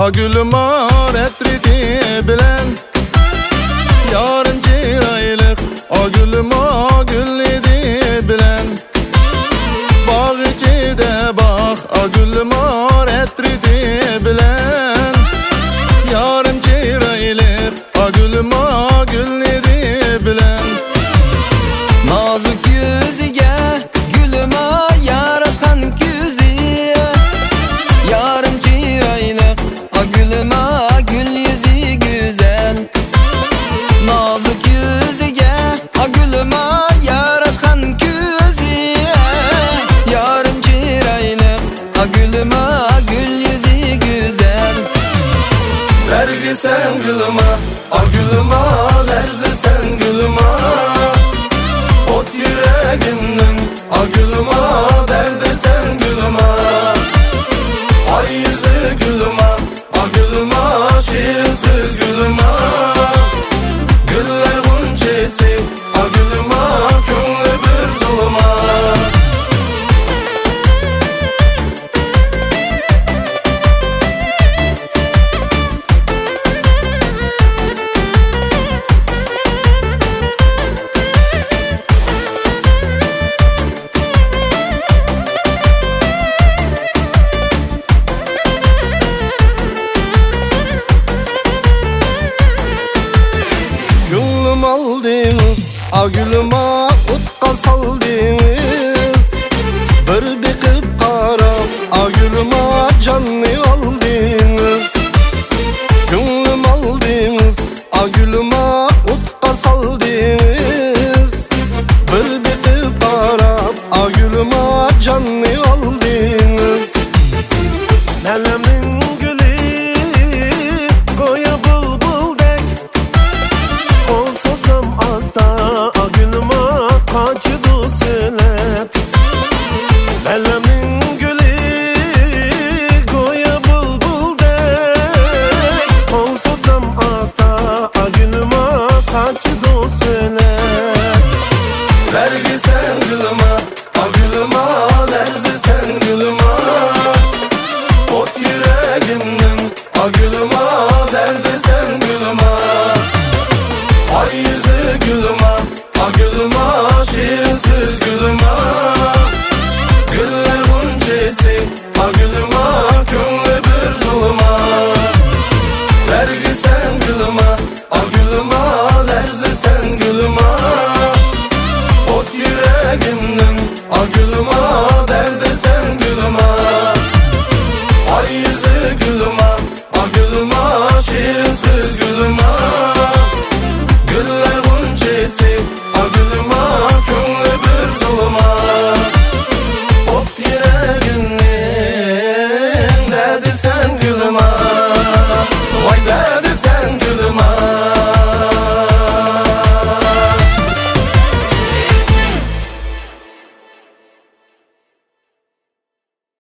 a gülüm retriti bilen. Yarım ciraylık a gülüm gül idi bilen. Bağ içide bak a gülüm retriti bilen. Yarım ciraylık a gülüm gül idi bilen. Nazik yüzüge gülüme yaraşkan güzü. Yarım ciraylık a gülüme gül yüzü güzel. Nazik yüzüge a gülüme yaraşkan güzü. Yarım ciraylık a gülüme gül yüzü güzel. Vergi sen gülüme a gülüme, lerzi sen gülüme. Ot yüreğimden a gülüme, derdi sen gülüme. Ay yüzü gülüme a gülüme, şirin söz gülüme. Güller guncesi a gülüme, könlü bir zulüme. Gülüm aldınız, a gülüme utka saldınız. Bir bakıp karab, a gülüme canını aldınız. Gülüm aldınız, a gülüme utka saldınız. Bir bakıp karab, a gülüme canını aldınız. Melemin gülü goya bulbul dek. Olsosam azda a gülüme kaçıdı söylet. Melemin